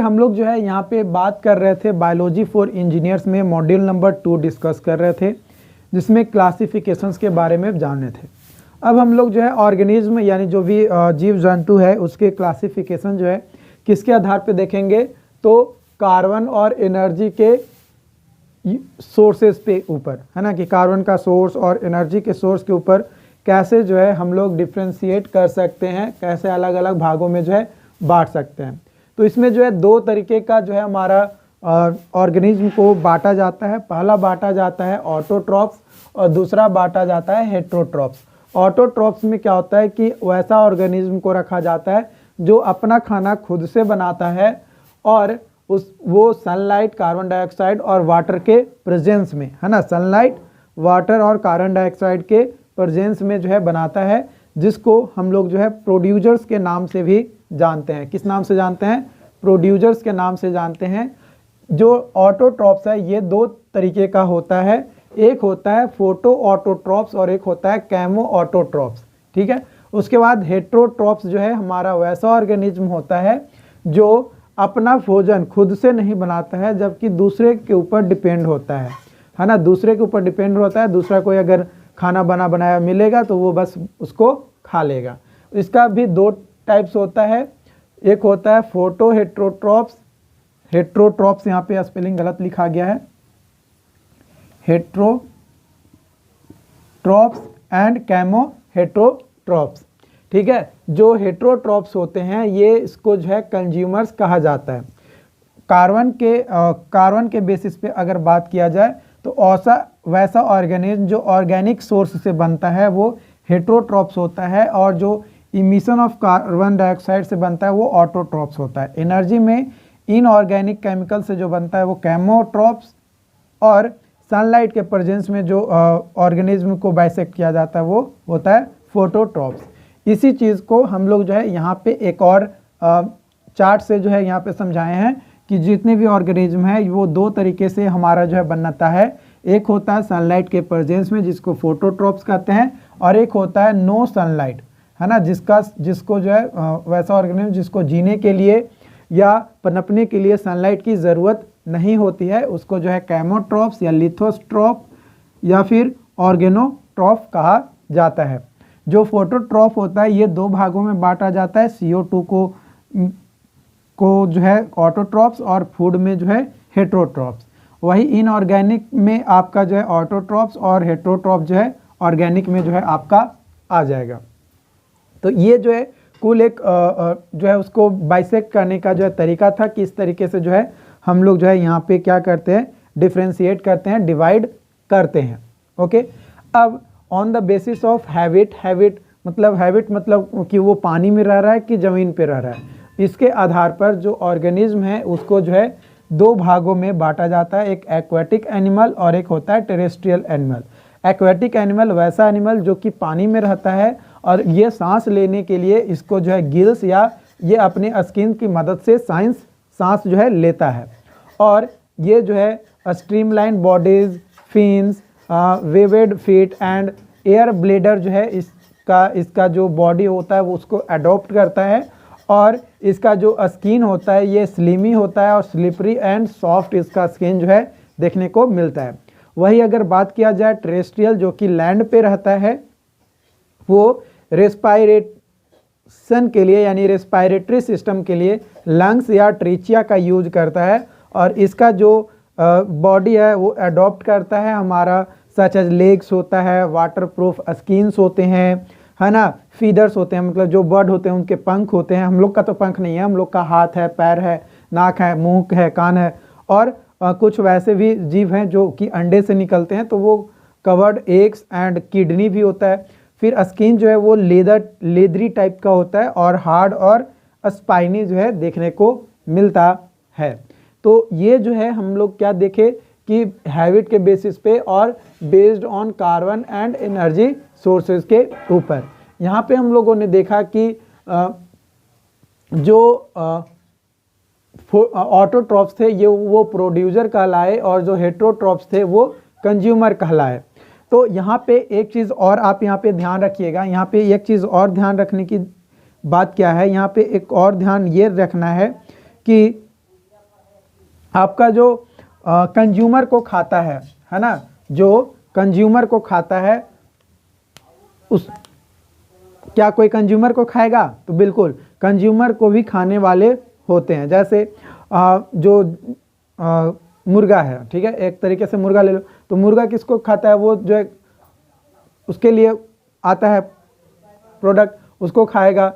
हम लोग जो है यहाँ पे बात कर रहे थे बायोलॉजी फॉर इंजीनियर्स में मॉड्यूल नंबर 2 डिस्कस कर रहे थे, जिसमें क्लासिफिकेशंस के बारे में जाने थे। अब हम लोग जो है ऑर्गेनिज्म यानी जो भी जीव जंतु है उसके क्लासिफिकेशन जो है किसके आधार पे देखेंगे, तो कार्बन और एनर्जी के सोर्सेज पे ऊपर, है ना, कि कार्बन का सोर्स और एनर्जी के सोर्स के ऊपर कैसे जो है हम लोग डिफ्रेंशिएट कर सकते हैं, कैसे अलग अलग भागों में जो है बांट सकते हैं। तो इसमें जो है दो तरीके का जो है हमारा ऑर्गेनिज्म को बांटा जाता है। पहला बांटा जाता है ऑटोट्रॉप्स और दूसरा बांटा जाता है हेटेरोट्रॉप्स। ऑटोट्रॉप्स में क्या होता है कि वैसा ऑर्गेनिज्म को रखा जाता है जो अपना खाना खुद से बनाता है और वो सनलाइट, कार्बन डाइऑक्साइड और वाटर के प्रेजेंस में, है ना, सनलाइट, वाटर और कार्बन डाइऑक्साइड के प्रेजेंस में जो है बनाता है, जिसको हम लोग जो है प्रोड्यूसर्स के नाम से भी जानते हैं। किस नाम से जानते हैं? प्रोड्यूसर्स के नाम से जानते हैं। जो ऑटोट्रॉप्स है ये दो तरीके का होता है, एक होता है फोटो ऑटोट्रॉप्स और एक होता है कैमो ऑटोट्रॉप्स, ठीक है। उसके बाद हेटेरोट्रॉप्स जो है हमारा वैसा ऑर्गेनिज्म होता है जो अपना भोजन खुद से नहीं बनाता है, जबकि दूसरे के ऊपर डिपेंड होता है ना, दूसरे के ऊपर डिपेंड होता है। दूसरा कोई अगर खाना बना बनाया मिलेगा तो वो बस उसको खा लेगा। इसका भी दो टाइप्स होता है, एक होता है फोटो हेटेरोट्रॉप्स, हेटेरोट्रॉप्स यहाँ पे स्पेलिंग गलत लिखा गया है, हेटेरोट्रॉप्स एंड कैमो हेटेरोट्रॉप्स, ठीक है। जो हेटेरोट्रॉप्स होते हैं ये इसको जो है कंज्यूमर्स कहा जाता है। कार्बन के बेसिस पे अगर बात किया जाए तो वैसा ऑर्गेनिज्म जो ऑर्गेनिक सोर्स से बनता है वो हेटेरोट्रॉप्स होता है, और जो इमिशन ऑफ कार्बन डाइऑक्साइड से बनता है वो ऑटोट्रॉप्स होता है। एनर्जी में इनऑर्गेनिक केमिकल से जो बनता है वो कैमोट्रॉप्स, और सनलाइट के प्रेजेंस में जो ऑर्गेनिज्म को बाइसेक्ट किया जाता है वो होता है फोटोट्रॉप्स। इसी चीज़ को हम लोग जो है यहाँ पे एक और चार्ट से जो है यहाँ पे समझाए हैं कि जितने भी ऑर्गेनिज्म है वो दो तरीके से हमारा जो है बनता है। एक होता है सनलाइट के प्रेजेंस में जिसको फोटोट्रॉप्स कहते हैं, और एक होता है नो सनलाइट, है ना, जिसको जो है वैसा ऑर्गेनिज्म जिसको जीने के लिए या पनपने के लिए सनलाइट की ज़रूरत नहीं होती है, उसको जो है कैमोट्रॉप्स या लिथोस्ट्रॉप या फिर ऑर्गेनोट्रॉप कहा जाता है। जो फोटोट्रॉप होता है ये दो भागों में बांटा जाता है, CO2 को जो है ऑटोट्रॉप्स और फूड में जो है हेटेरोट्रॉप्स। वही इनऑर्गेनिक में आपका जो है ऑटोट्रॉप्स और हेटेरोट्रॉप जो है ऑर्गेनिक में जो है आपका आ जाएगा। तो ये जो है कुल एक जो है उसको बाइसेक्ट करने का जो है तरीका था कि इस तरीके से जो है हम लोग जो है यहाँ पे क्या करते हैं, डिफ्रेंशिएट करते हैं, डिवाइड करते हैं। ओके, अब on the basis of habit मतलब कि वो पानी में रह रहा है कि ज़मीन पे रह रहा है, इसके आधार पर जो ऑर्गेनिज्म है उसको जो है दो भागों में बांटा जाता है, एक एक्वेटिक एनिमल और एक होता है टेरेस्ट्रियल एनिमल। एक्वेटिक एनिमल वैसा एनिमल जो कि पानी में रहता है और ये सांस लेने के लिए इसको जो है गिल्स या ये अपने स्किन की मदद से सांस जो है लेता है, और ये जो है streamline bodies, fins, webbed feet and air bladder जो है इसका जो बॉडी होता है वो उसको अडॉप्ट करता है, और इसका जो स्किन होता है ये स्लिमी होता है और स्लिपरी एंड सॉफ्ट इसका स्किन जो है देखने को मिलता है। वही अगर बात किया जाए टेरेस्ट्रियल जो कि लैंड पे रहता है, वो रेस्पायरेशन के लिए यानी रेस्पायरेटरी सिस्टम के लिए लंग्स या ट्रीचिया का यूज करता है, और इसका जो बॉडी है वो अडॉप्ट करता है हमारा सच एज लेग्स होता है, वाटर प्रूफ स्किन्स होते हैं, है ना, फीदर्स होते हैं, मतलब जो बर्ड होते हैं उनके पंख होते हैं। हम लोग का तो पंख नहीं है, हम लोग का हाथ है, पैर है, नाक है, मुंह है, कान है, और कुछ वैसे भी जीव हैं जो कि अंडे से निकलते हैं, तो वो कवर्ड एग्स एंड किडनी भी होता है। फिर स्किन जो है वो लेदरी टाइप का होता है और हार्ड और स्पाइनी जो है देखने को मिलता है। तो ये जो है हम लोग क्या देखे कि हैबिट के बेसिस पे और based on carbon and energy sources के ऊपर यहाँ पे हम लोगों ने देखा कि जो ऑटोट्रॉप्स थे ये वो प्रोड्यूसर कहलाए और जो हेटेरोट्रॉप्स थे वो कंज्यूमर कहलाए। तो यहाँ पे एक चीज़ और आप यहाँ पे ध्यान रखिएगा, यहाँ पे एक चीज़ और ध्यान रखने की बात क्या है, यहाँ पे एक और ध्यान ये रखना है कि आपका जो कंज्यूमर को खाता है ना, जो कंज्यूमर को खाता है उस, क्या कोई कंज्यूमर को खाएगा? तो बिल्कुल कंज्यूमर को भी खाने वाले होते हैं। जैसे जो मुर्गा है, ठीक है, एक तरीके से मुर्गा ले लो, तो मुर्गा किसको खाता है? वो जो है उसके लिए आता है प्रोडक्ट, उसको खाएगा,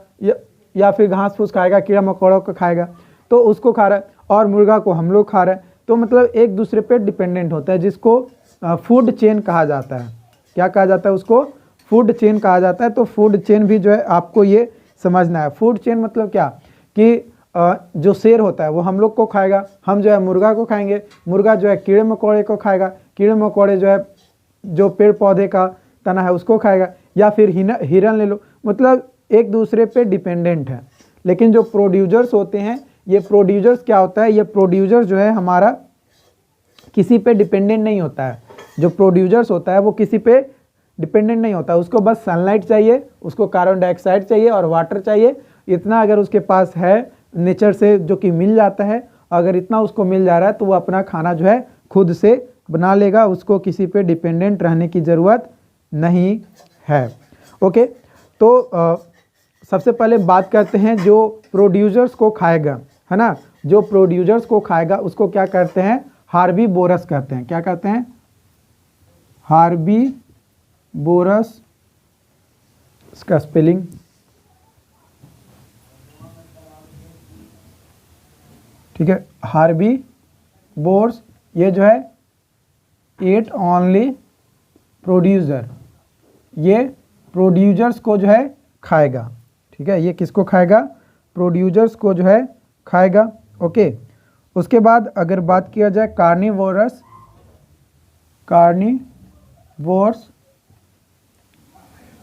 या फिर घास फूस खाएगा, कीड़ा मकोड़ों को खाएगा, तो उसको खा रहा है, और मुर्गा को हम लोग खा रहे हैं। तो मतलब एक दूसरे पे डिपेंडेंट होता है, जिसको फूड चेन कहा जाता है। क्या कहा जाता है? उसको फूड चेन कहा जाता है। तो फूड चेन भी जो है आपको ये समझना है। फूड चेन मतलब क्या कि जो शेर होता है वो हम लोग को खाएगा, हम जो है मुर्गा को खाएंगे, मुर्गा जो है कीड़े मकोड़े को खाएगा, कीड़े मकोड़े जो है जो पेड़ पौधे का तना है उसको खाएगा, या फिर हिरन ले लो। मतलब एक दूसरे पे डिपेंडेंट है। लेकिन जो प्रोड्यूसर्स होते हैं, ये प्रोड्यूसर्स क्या होता है? ये प्रोड्यूसर जो है हमारा किसी पे डिपेंडेंट नहीं होता है। जो प्रोड्यूसर्स होता है वो किसी पे डिपेंडेंट नहीं होता, उसको बस सनलाइट चाहिए, उसको कार्बन डाइऑक्साइड चाहिए और वाटर चाहिए। इतना अगर उसके पास है नेचर से जो कि मिल जाता है, अगर इतना उसको मिल जा रहा है तो वो अपना खाना जो है खुद से बना लेगा, उसको किसी पे डिपेंडेंट रहने की ज़रूरत नहीं है। ओके, तो सबसे पहले बात करते हैं जो प्रोड्यूसर्स को खाएगा, है ना, जो प्रोड्यूसर्स को खाएगा उसको क्या करते हैं? हार्बीवोरस कहते हैं। क्या कहते हैं? हार्बीवोरस। इसका स्पेलिंग ठीक है, हार्बीवोरस। ये जो है ईट ओनली प्रोड्यूसर, ये प्रोड्यूसर्स को जो है खाएगा। ठीक है, ये किसको खाएगा? प्रोड्यूसर्स को जो है खाएगा। ओके, उसके बाद अगर बात किया जाए कार्निवोरस, कार्निवोर्स,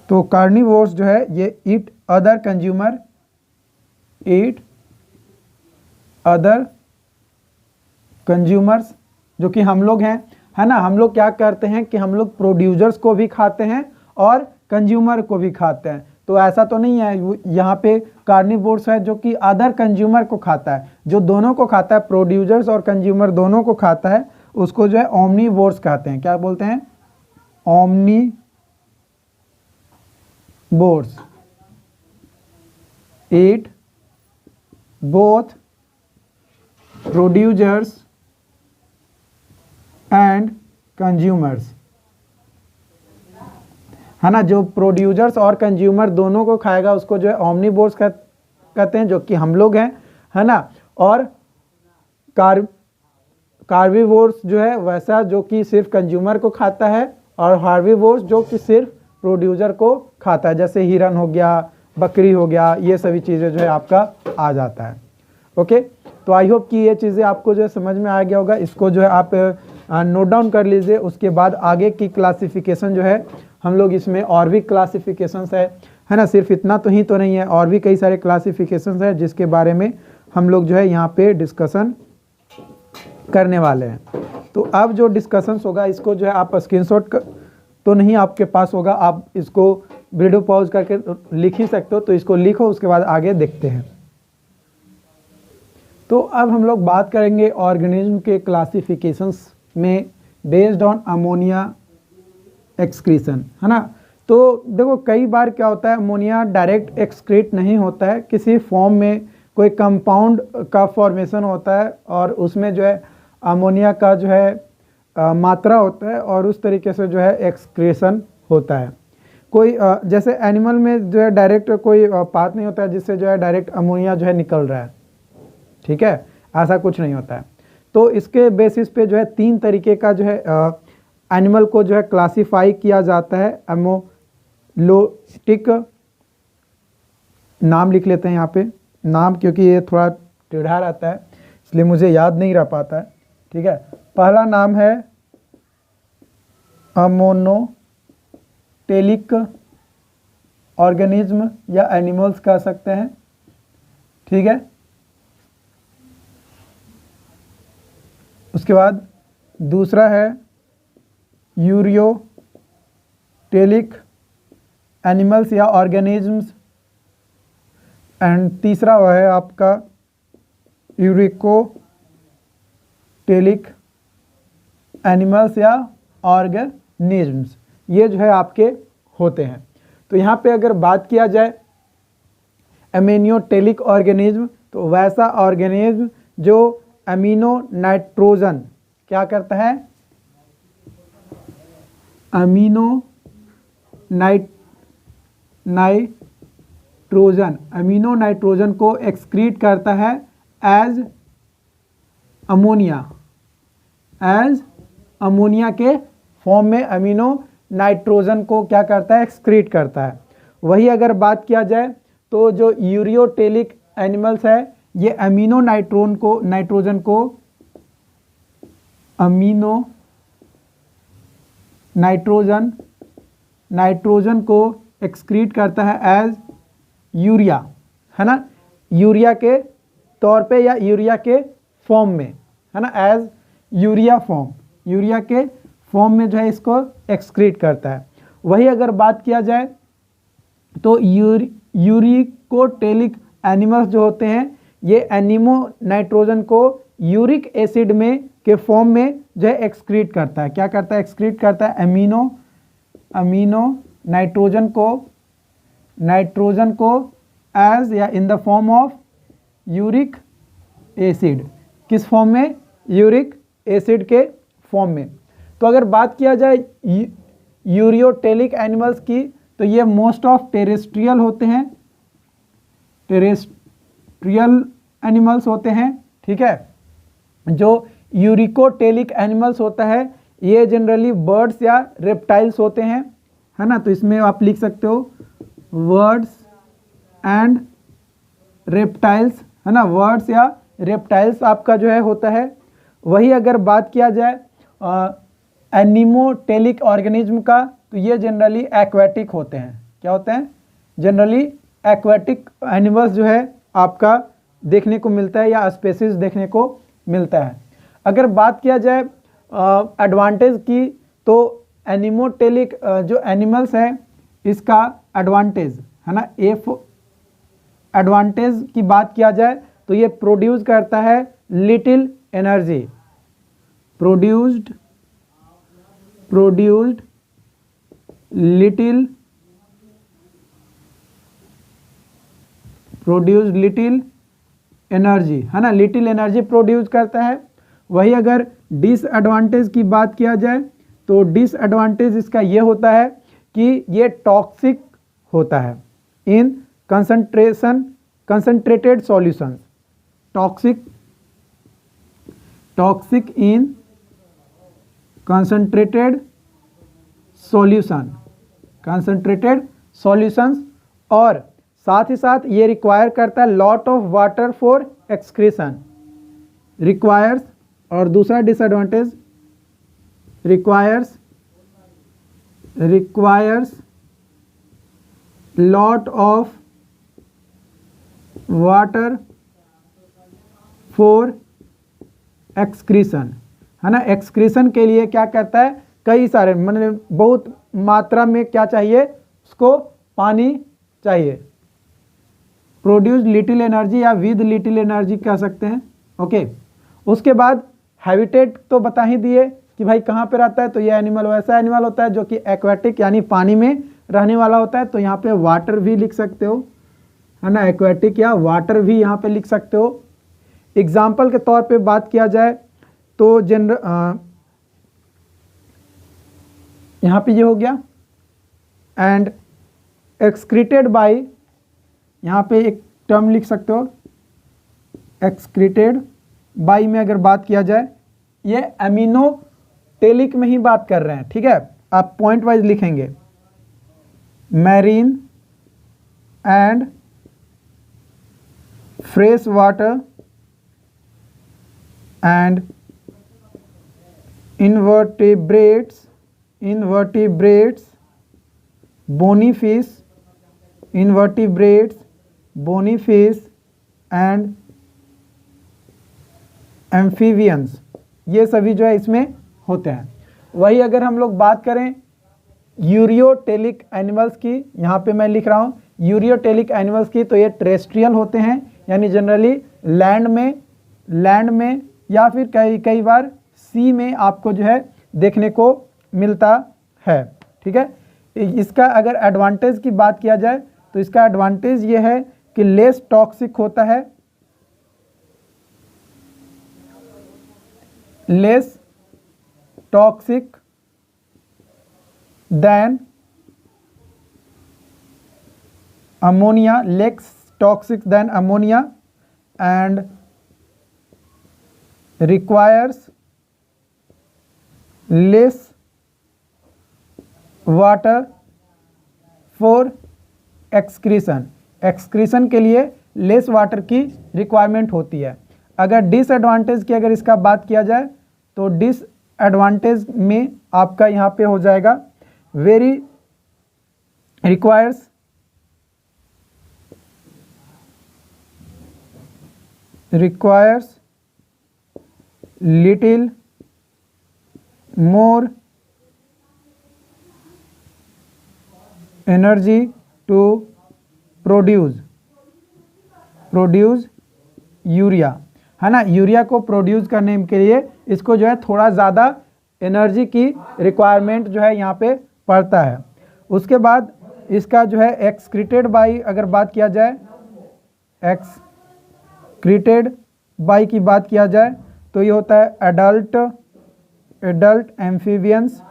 तो कार्निवोर्स जो है ये ईट अदर कंज्यूमर, ईट अदर कंज्यूमर्स, जो कि हम लोग हैं, है ना। हम लोग क्या करते हैं कि हम लोग प्रोड्यूसर्स को भी खाते हैं और कंज्यूमर को भी खाते हैं। तो ऐसा तो नहीं है, यहाँ पे कार्निवोर्स है जो कि अदर कंज्यूमर को खाता है, जो दोनों को खाता है, प्रोड्यूसर्स और कंज्यूमर दोनों को खाता है, उसको जो है ओमनीवोर्स कहते हैं। क्या बोलते हैं? Omnivores. Eat both producers and consumers, है ना। जो प्रोड्यूसर्स और कंज्यूमर दोनों को खाएगा उसको जो है ओमनीवोर्स कहते हैं, जो कि हम लोग हैं, है ना। और कार्निवोर्स जो है वैसा जो कि सिर्फ कंज्यूमर को खाता है, और हार्बीवोर्स जो कि सिर्फ प्रोड्यूसर को खाता है, जैसे हिरन हो गया, बकरी हो गया, ये सभी चीज़ें जो है आपका आ जाता है। ओके, तो आई होप कि ये चीज़ें आपको जो है समझ में आ गया होगा। इसको जो है आप नोट डाउन कर लीजिए। उसके बाद आगे की क्लासिफिकेशन जो है हम लोग इसमें और भी क्लासिफिकेशंस है ना, सिर्फ इतना तो ही तो नहीं है, और भी कई सारे क्लासिफिकेशंस है जिसके बारे में हम लोग जो है यहाँ पे डिस्कशन करने वाले हैं। तो अब जो डिस्कशंस होगा इसको जो है आप स्क्रीनशॉट तो नहीं आपके पास होगा, आप इसको वीडियो पॉज करके लिख ही सकते हो, तो इसको लिखो, उसके बाद आगे देखते हैं। तो अब हम लोग बात करेंगे ऑर्गेनिज्म के क्लासिफिकेशंस में बेस्ड ऑन अमोनिया एक्सक्रीशन, है ना। तो देखो कई बार क्या होता है, अमोनिया डायरेक्ट एक्सक्रीट नहीं होता है, किसी फॉर्म में कोई कंपाउंड का फॉर्मेशन होता है और उसमें जो है अमोनिया का जो है मात्रा होता है, और उस तरीके से जो है एक्सक्रीशन होता है। कोई जैसे एनिमल में जो है डायरेक्ट कोई पाथ नहीं होता है जिससे जो है डायरेक्ट अमोनिया जो है निकल रहा है, ठीक है, ऐसा कुछ नहीं होता है। तो इसके बेसिस पे जो है 3 तरीके का जो है एनिमल को जो है क्लासिफाई किया जाता है। एमोलोटिक, नाम लिख लेते हैं यहाँ पे, नाम क्योंकि ये थोड़ा टेढ़ा रहता है इसलिए मुझे याद नहीं रह पाता है, ठीक है। पहला नाम है अमोनोटेलिक ऑर्गेनिज्म या एनिमल्स कह सकते हैं, ठीक है। उसके बाद दूसरा है यूरियोटेलिक एनिमल्स या ऑर्गेनिजम्स, एंड तीसरा वह है आपका यूरिकोटेलिक टेलिक एनिमल्स या ऑर्गेनिज्म्स, ये जो है आपके होते हैं। तो यहाँ पे अगर बात किया जाए एमिनोटेलिक ऑर्गेनिज्म, तो वैसा ऑर्गेनिज्म जो अमीनो नाइट्रोजन क्या करता है, अमीनो नाइट्रोजन को एक्सक्रीट करता है एज अमोनिया के फॉर्म में अमीनो नाइट्रोजन को क्या करता है, एक्सक्रीट करता है। वही अगर बात किया जाए तो जो यूरियोटेलिक एनिमल्स है ये अमीनो नाइट्रोजन को एक्सक्रीट करता है एज यूरिया, है ना, यूरिया के तौर पे या यूरिया के फॉर्म में, है ना, एज यूरिया के फॉर्म में जो है इसको एक्सक्रीट करता है। वही अगर बात किया जाए तो यूरिकोटेलिक एनिमल्स जो होते हैं ये एनिमो नाइट्रोजन को यूरिक एसिड में के फॉर्म में जो है एक्सक्रीट करता है। क्या करता है, एक्सक्रीट करता है अमीनो नाइट्रोजन को एज या in the form of uric acid. किस फॉर्म में, यूरिक एसिड के फॉर्म में। तो अगर बात किया जाए यूरियोटेलिक एनिमल्स की तो ये मोस्ट ऑफ टेरेस्ट्रियल होते हैं, टेरेस्ट्रियल एनिमल्स होते हैं, ठीक है। जो यूरिकोटेलिक एनिमल्स होता है ये जनरली बर्ड्स या रेप्टाइल्स होते हैं, है ना। तो इसमें आप लिख सकते हो बर्ड्स एंड रेप्टाइल्स, है ना, वर्ड्स या रेप्टाइल्स आपका जो है होता है। वही अगर बात किया जाए एनिमोटेलिक ऑर्गेनिज्म का तो ये जनरली एक्वेटिक होते हैं। क्या होते हैं, जनरली एक्वेटिक एनिमल्स जो है आपका देखने को मिलता है या स्पेसीज देखने को मिलता है। अगर बात किया जाए एडवांटेज की तो एनिमोटेलिक जो एनिमल्स है इसका एडवांटेज, है ना, एडवांटेज की बात किया जाए तो ये प्रोड्यूस करता है little energy, produced little energy, है ना, लिटिल एनर्जी प्रोड्यूस करता है। वही अगर डिसएडवांटेज की बात किया जाए तो डिसएडवांटेज इसका ये होता है कि ये टॉक्सिक होता है in concentrated solutions, toxic in concentrated solutions और साथ ही साथ ये रिक्वायर करता है lot of water for excretion, requires. और दूसरा disadvantage requires lot of water for excretion, है ना। एक्सक्रीशन के लिए क्या करता है, कई सारे मतलब बहुत मात्रा में क्या चाहिए उसको, पानी चाहिए। प्रोड्यूस लिटिल एनर्जी या विद लिटिल एनर्जी कह सकते हैं, ओके। उसके बाद हैबिटेट तो बता ही दिए कि भाई कहाँ पे रहता है, तो ये एनिमल वैसा एनिमल होता है जो कि एक्वेटिक यानी पानी में रहने वाला होता है। तो यहाँ पे वाटर भी लिख सकते हो, है ना, एक्वेटिक या वाटर भी यहाँ पे लिख सकते हो। एग्जाम्पल के तौर पे बात किया जाए तो यहाँ पे ये हो गया एंड एक्सक्रीटेड बाय, यहाँ पे एक टर्म लिख सकते हो एक्सक्रीटेड बाय में अगर बात किया जाए ये एमिनोटेलिक में ही बात कर रहे हैं, ठीक है। आप पॉइंट वाइज लिखेंगे marine and fresh water and invertebrates, bony fish and amphibians, ये सभी जो है इसमें होते हैं। वही अगर हम लोग बात करें यूरियोटेलिक एनिमल्स की, यहाँ पे मैं लिख रहा हूँ यूरियोटेलिक एनिमल्स की, तो ये टेरेस्ट्रियल होते हैं यानी जनरली लैंड में या फिर कई कई बार सी में आपको जो है देखने को मिलता है। ठीक है, इसका अगर एडवांटेज की बात किया जाए तो इसका एडवांटेज ये है कि लेस टॉक्सिक होता है, less toxic than ammonia, less toxic than ammonia and requires less water for excretion। Excretion के लिए लेस वाटर की रिक्वायरमेंट होती है। अगर डिसएडवांटेज की अगर इसका बात किया जाए तो डिसएडवांटेज में आपका यहाँ पे हो जाएगा very requires little more energy to produce urea, है ना। यूरिया को प्रोड्यूस करने के लिए इसको जो है थोड़ा ज़्यादा एनर्जी की रिक्वायरमेंट जो है यहाँ पे पड़ता है। उसके बाद इसका जो है एक्सक्रीटेड बाई अगर बात किया जाए, एक्सक्रीटेड बाई की बात किया जाए तो ये होता है एडल्ट एम्फीबियंस,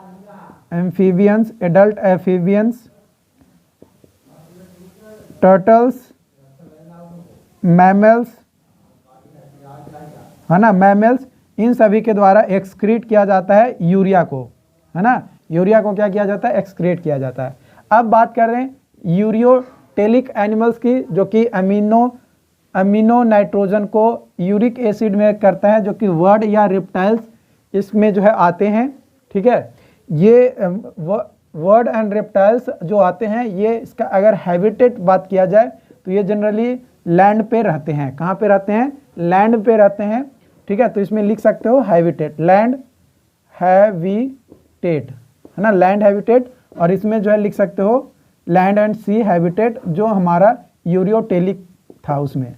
टर्टल्स, मैमल्स, है ना, मैमल्स, इन सभी के द्वारा एक्सक्रीट किया जाता है यूरिया को, है ना। यूरिया को क्या किया जाता है, एक्सक्रीट किया जाता है। अब बात कर रहे हैं यूरियोटेलिक एनिमल्स की, जो कि अमीनो नाइट्रोजन को यूरिक एसिड में करता है, जो कि वर्ड या रिप्टाइल्स इसमें जो है आते हैं। ठीक है, ये वर्ड एंड रिप्टाइल्स जो आते हैं, ये इसका अगर हैबिटेट बात किया जाए तो ये जनरली लैंड पे रहते हैं। कहाँ पे रहते हैं, लैंड पे रहते हैं। ठीक है, तो इसमें लिख सकते हो हैबिटेट, लैंड हैबिटेट, है ना, लैंड हैबिटेट। और इसमें जो है लिख सकते हो लैंड एंड सी हैबिटेट, जो हमारा यूरियोटेलिक था उसमें।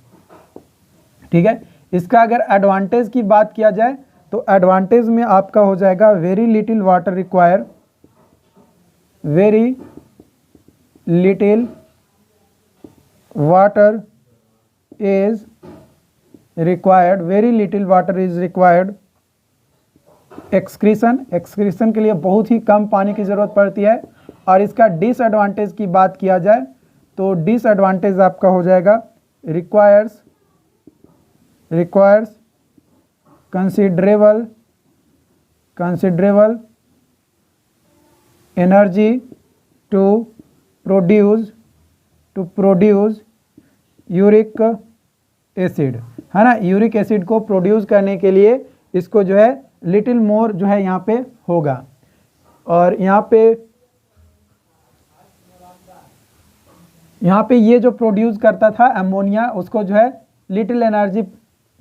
ठीक है, इसका अगर एडवांटेज की बात किया जाए तो एडवांटेज में आपका हो जाएगा very little water require, very little water is required, very little water is required. Excretion के लिए बहुत ही कम पानी की ज़रूरत पड़ती है। और इसका डिसएडवांटेज की बात किया जाए तो डिसएडवांटेज आपका हो जाएगा requires considerable energy to produce uric acid, है ना। यूरिक एसिड को प्रोड्यूस करने के लिए इसको जो है लिटिल मोर जो है यहाँ पे होगा। और यहाँ पे ये जो प्रोड्यूस करता था अमोनिया, उसको जो है little energy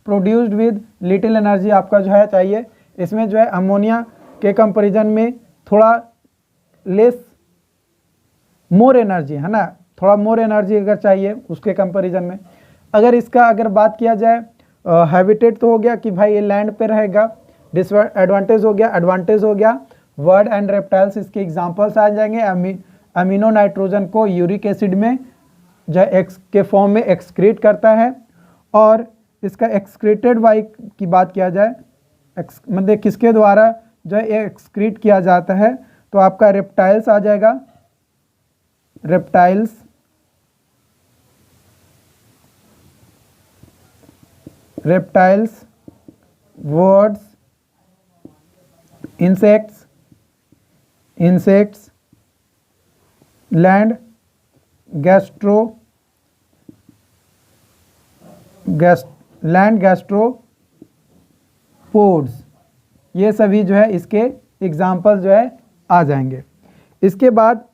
produced with little energy आपका जो है चाहिए। इसमें जो है अमोनिया के कंपैरिजन में थोड़ा लेस मोर एनर्जी, है ना, थोड़ा मोर एनर्जी अगर चाहिए उसके कंपैरिजन में। अगर इसका अगर बात किया जाए हैबिटेट तो हो गया कि भाई ये लैंड पे रहेगा, डिसएडवांटेज हो गया, एडवांटेज हो गया वर्ड एंड रेप्टाइल्स, इसके एग्जांपल्स आ जाएंगे। अमीनो नाइट्रोजन को यूरिक एसिड में जो एक्स के फॉर्म में एक्सक्रीट करता है। और इसका एक्सक्रीटेड बाई की बात किया जाए, मतलब किसके द्वारा जो है एक्सक्रीट किया जाता है, तो आपका रेप्टाइल्स आ जाएगा, reptiles, words, insects, land gastropods, ये सभी जो है इसके एग्जाम्पल जो है आ जाएंगे। इसके बाद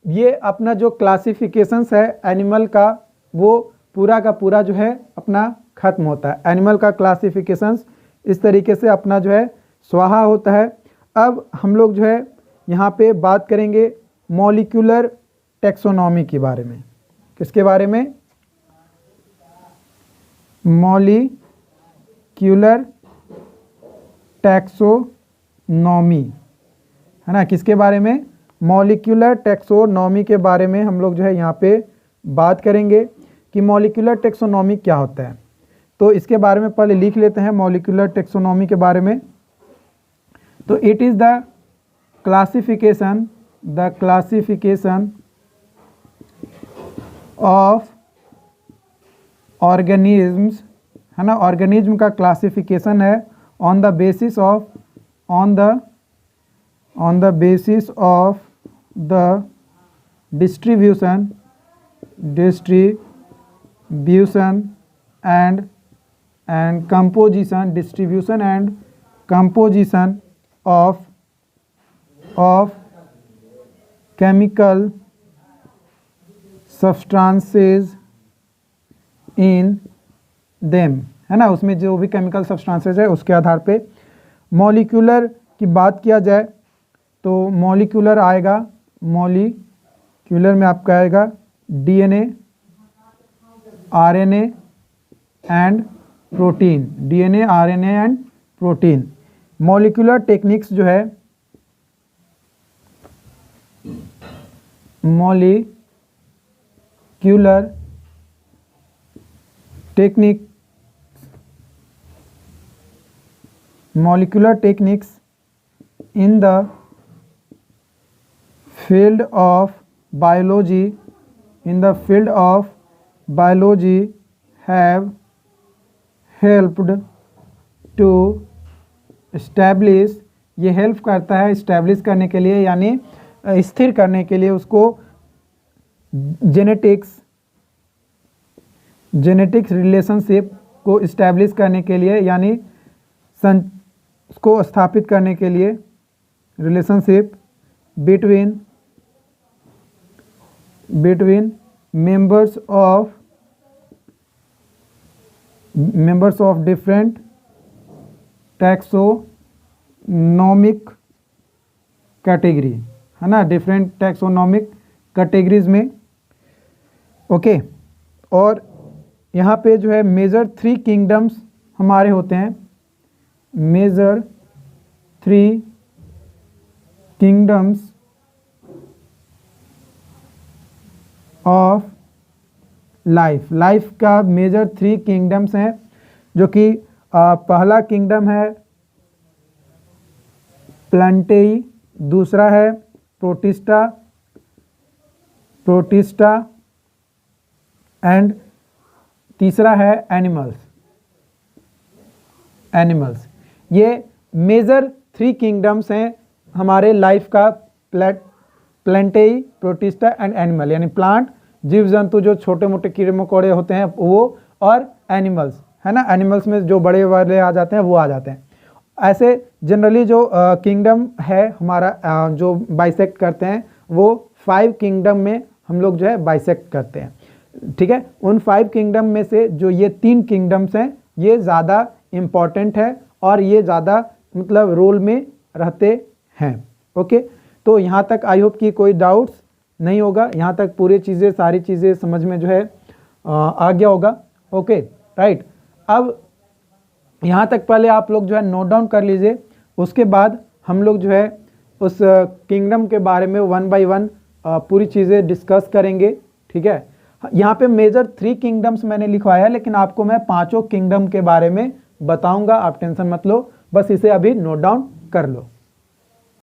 ये अपना जो क्लासिफिकेशंस है एनिमल का, वो पूरा का पूरा जो है अपना खत्म होता है। एनिमल का क्लासिफिकेशंस इस तरीके से अपना जो है स्वाहा होता है। अब हम लोग जो है यहाँ पे बात करेंगे मॉलिक्यूलर टैक्सोनॉमी के बारे में। किसके बारे में, मॉलिक्यूलर टैक्सोनॉमी, है ना, किसके बारे में, मॉलिक्यूलर टैक्सोनॉमी के बारे में हम लोग जो है यहाँ पे बात करेंगे कि मॉलिक्यूलर टैक्सोनॉमी क्या होता है। तो इसके बारे में पहले लिख लेते हैं मॉलिक्यूलर टैक्सोनॉमी के बारे में। तो it is the classification of organisms, है ना, ऑर्गेनिज्म का क्लासिफिकेशन है on the basis of the distribution and composition of chemical substances in them, है ना, उसमें जो भी केमिकल सब्सटेंसेज है उसके आधार पे। मॉलिक्यूलर की बात किया जाए तो मॉलिक्यूलर आएगा, मॉलिक्यूलर में आपका आएगा DNA, RNA and protein, DNA, RNA and protein. Molecular techniques जो है, molecular techniques in the field of biology have helped to establish, ये हेल्प करता है इस्टेब्लिश करने के लिए, यानी स्थिर करने के लिए उसको, जेनेटिक्स रिलेशनशिप को इस्टेब्लिश करने के लिए, यानी उसको स्थापित करने के लिए, relationship between members of different taxonomic category, है ना, डिफरेंट टैक्सोनॉमिक कैटेगरीज में। ओके, और यहाँ पे जो है मेजर 3 किंगडम्स हमारे होते हैं, मेजर 3 किंगडम्स ऑफ लाइफ का मेजर 3 किंगडम्स हैं, जो कि पहला किंगडम है प्लांटेई, दूसरा है प्रोटिस्टा एंड तीसरा है एनिमल्स। ये मेजर 3 किंगडम्स हैं हमारे लाइफ का, प्लांटेई, प्रोटिस्टा एंड एनिमल, यानी प्लांट, जीव जंतु जो छोटे मोटे कीड़े मकोड़े होते हैं वो, और एनिमल्स, है ना, एनिमल्स में जो बड़े वाले आ जाते हैं वो आ जाते हैं। ऐसे जनरली जो किंगडम है हमारा, जो बाइसेक्ट करते हैं वो 5 किंगडम में हम लोग जो है बाइसेक्ट करते हैं, ठीक है। उन 5 किंगडम में से जो ये 3 किंगडम्स हैं ये ज़्यादा इम्पॉर्टेंट है और ये ज़्यादा मतलब रोल में रहते हैं। ओके, तो यहाँ तक आई होप कि कोई डाउट्स नहीं होगा, यहाँ तक पूरी चीज़ें, सारी चीज़ें समझ में जो है आ गया होगा। Okay, right. अब यहाँ तक पहले आप लोग जो है नोट डाउन कर लीजिए, उसके बाद हम लोग जो है उस किंगडम के बारे में 1 बाय 1 पूरी चीज़ें डिस्कस करेंगे, ठीक है। यहाँ पे मेजर 3 किंगडम्स मैंने लिखवाया है, लेकिन आपको मैं 5 किंगडम के बारे में बताऊंगा, आप टेंशन मत लो, बस इसे अभी नोट डाउन कर लो।